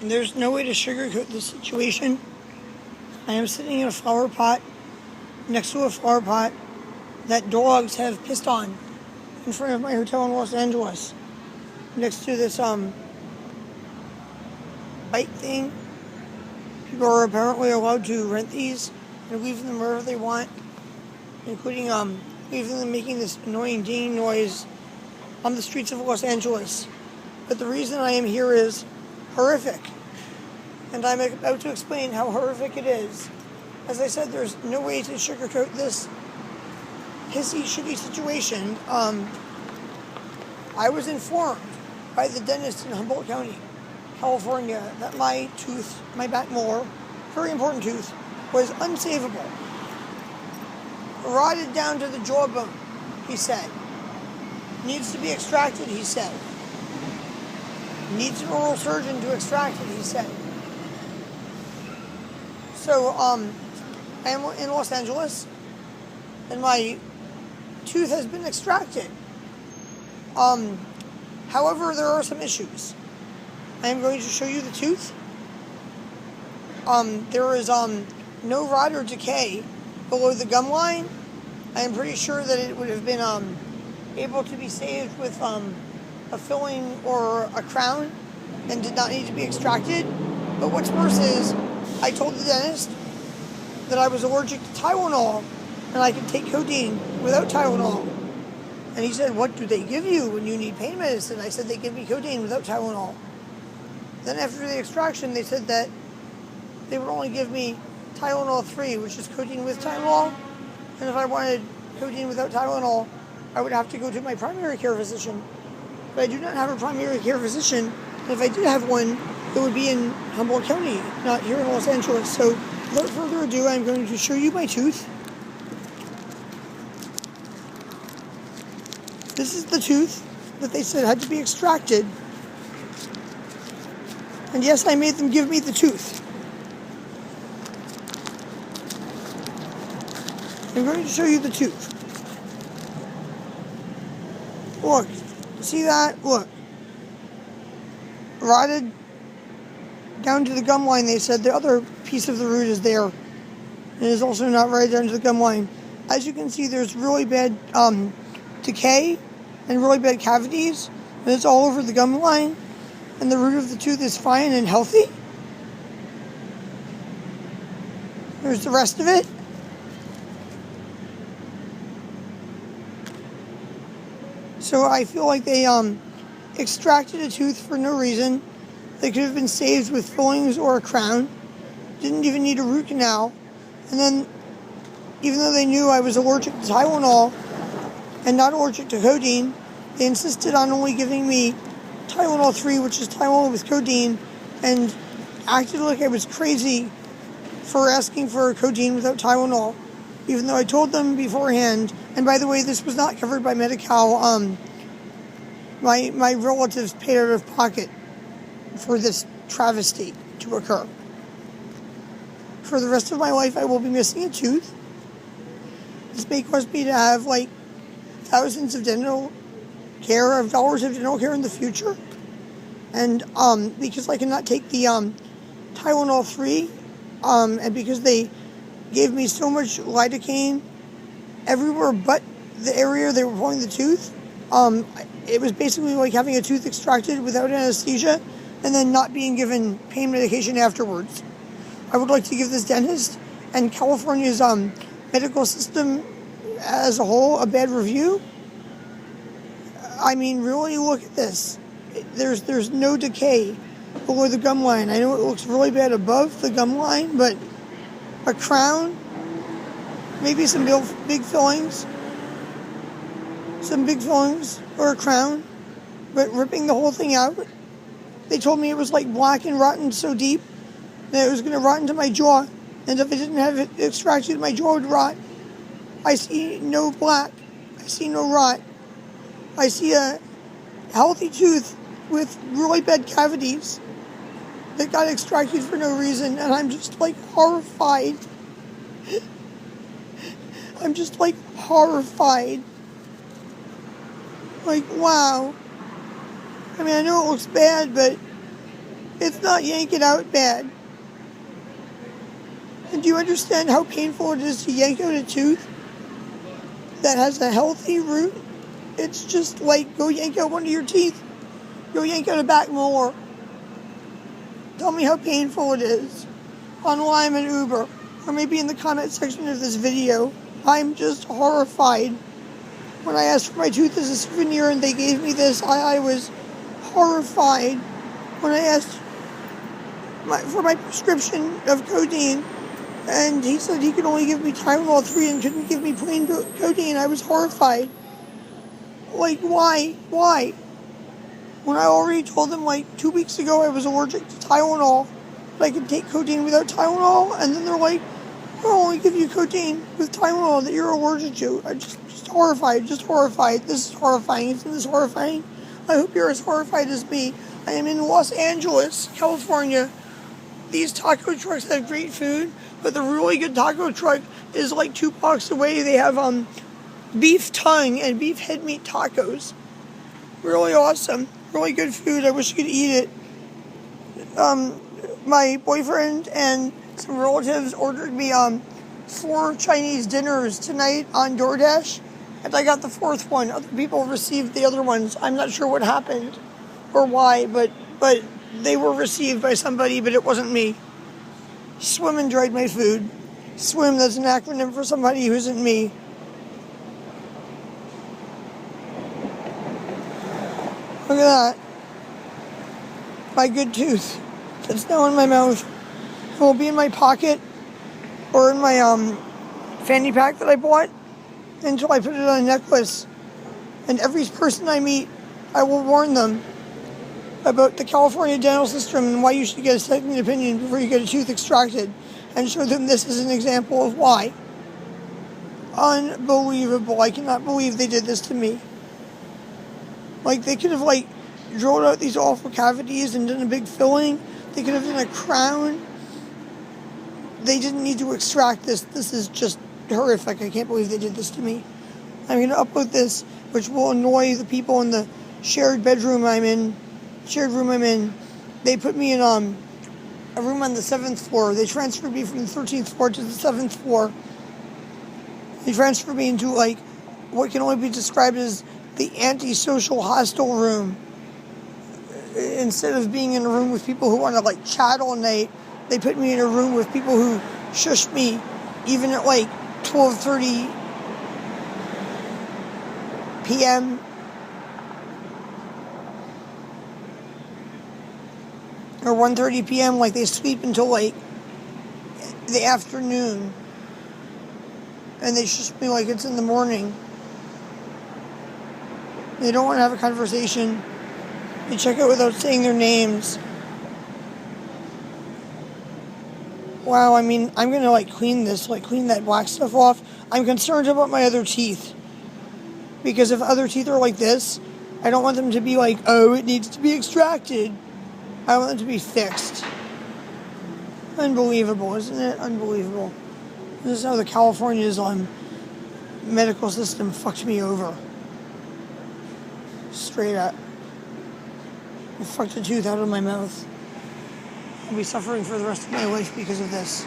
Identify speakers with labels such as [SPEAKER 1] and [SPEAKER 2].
[SPEAKER 1] There's no way to sugarcoat this situation. I am sitting in a flower pot, next to a flower pot that dogs have pissed on in front of my hotel in Los Angeles. Next to this bike thing. People are apparently allowed to rent these and leave them wherever they want, including leaving them making this annoying dinging noise on the streets of Los Angeles. But the reason I am here is horrific. And I'm about to explain how horrific it is. As I said, there's no way to sugarcoat this pissy, shitty situation. I was informed by the dentist in Humboldt County, California, that my tooth, my back molar, very important tooth, was unsavable. Rotted down to the jawbone, he said. Needs to be extracted, he said. Needs an oral surgeon to extract it, he said. So, I am in Los Angeles, and my tooth has been extracted. However, there are some issues. I am going to show you the tooth. There is no rot or decay below the gum line. I am pretty sure that it would have been able to be saved with a filling or a crown and did not need to be extracted. But what's worse is, I told the dentist that I was allergic to Tylenol and I could take codeine without Tylenol. And he said, "What do they give you when you need pain medicine?" I said, "They give me codeine without Tylenol." Then after the extraction, they said that they would only give me Tylenol 3, which is codeine with Tylenol. And if I wanted codeine without Tylenol, I would have to go to my primary care physician. But I do not have a primary care physician. And if I did have one, it would be in Humboldt County, not here in Los Angeles. So without further ado, I'm going to show you my tooth. This is the tooth that they said had to be extracted. And yes, I made them give me the tooth. I'm going to show you the tooth. Look, see that? Look. Rotted down to the gum line, they said. The other piece of the root is there. And it is also not right down to the gum line. As you can see, there's really bad decay and really bad cavities. And it's all over the gum line. And the root of the tooth is fine and healthy. There's the rest of it. So I feel like they extracted a tooth for no reason. They could have been saved with fillings or a crown. Didn't even need a root canal. And then, even though they knew I was allergic to Tylenol and not allergic to codeine, they insisted on only giving me Tylenol 3, which is Tylenol with codeine, and acted like I was crazy for asking for codeine without Tylenol, even though I told them beforehand. And by the way, this was not covered by Medi-Cal. My relatives paid out of pocket for this travesty to occur. For the rest of my life, I will be missing a tooth. This may cause me to have like thousands of dollars of dental care in the future. And because I cannot take the Tylenol 3, and because they gave me so much lidocaine everywhere but the area they were pulling the tooth, it was basically like having a tooth extracted without anesthesia and then not being given pain medication afterwards. I would like to give this dentist and California's medical system as a whole a bad review. I mean, really, look at this. There's no decay below the gum line. I know it looks really bad above the gum line, but a crown, maybe some big fillings, or a crown, but ripping the whole thing out. They told me it was like black and rotten so deep that it was going to rot into my jaw, and if I didn't have it extracted, my jaw would rot. I see no black. I see no rot. I see a healthy tooth with really bad cavities that got extracted for no reason, and I'm just like horrified. I'm just like horrified. Like, wow. I mean, I know it looks bad, but It's not yank it out bad. And do you understand how painful it is to yank out a tooth that has a healthy root? It's just like, go yank out one of your teeth. Go yank out a back molar. Tell me how painful it is on Lime and Uber, or maybe in the comment section of this video. I'm just horrified. When I asked for my tooth as a souvenir and they gave me this, I was horrified. When I asked for my prescription of codeine, and he said he could only give me Tylenol 3 and couldn't give me plain codeine, I was horrified. Like, why? Why? When I already told them, like, 2 weeks ago I was allergic to Tylenol, but I could take codeine without Tylenol, and then they're like, we'll only give you codeine with Tylenol that you're allergic to. I'm just horrified, This is horrifying. Isn't this horrifying? I hope you're as horrified as me. I am in Los Angeles, California. These taco trucks have great food, but the really good taco truck is like 2 blocks away. They have beef tongue and beef head meat tacos. Really awesome. Really good food. I wish I could eat it. My boyfriend and some relatives ordered me 4 Chinese dinners tonight on DoorDash, and I got the 4th one. Other people received the other ones. I'm not sure what happened or why, but they were received by somebody, but it wasn't me. Swim enjoyed my food. SWIM, that's an acronym for somebody who isn't me. Look at that. My good tooth. It's now in my mouth. It will be in my pocket or in my fanny pack that I bought until I put it on a necklace. And every person I meet, I will warn them about the California dental system and why you should get a second opinion before you get a tooth extracted, and show them this is an example of why. Unbelievable. I cannot believe they did this to me. Like, they could have, like, drilled out these awful cavities and done a big filling. They could have done a crown. They didn't need to extract this. This is just horrific. I can't believe they did this to me. I'm going to upload this, which will annoy the people in the shared room I'm in. They put me in a room on the 7th floor. They transferred me from the 13th floor to the 7th floor. They transferred me into, like, what can only be described as the antisocial hostel room. Instead of being in a room with people who want to, like, chat all night, they put me in a room with people who shush me even at, like, 12:30 p.m. or 1:30 p.m. Like, they sleep until, like, the afternoon. And they shush me like it's in the morning. They don't want to have a conversation. They check out without saying their names. Wow, I mean, I'm going to, like, clean that black stuff off. I'm concerned about my other teeth. Because if other teeth are like this, I don't want them to be like, oh, it needs to be extracted. I want them to be fixed. Unbelievable, isn't it? Unbelievable. This is how the California's medical system fucked me over. Straight up. It fucked a tooth out of my mouth. I'll be suffering for the rest of my life because of this.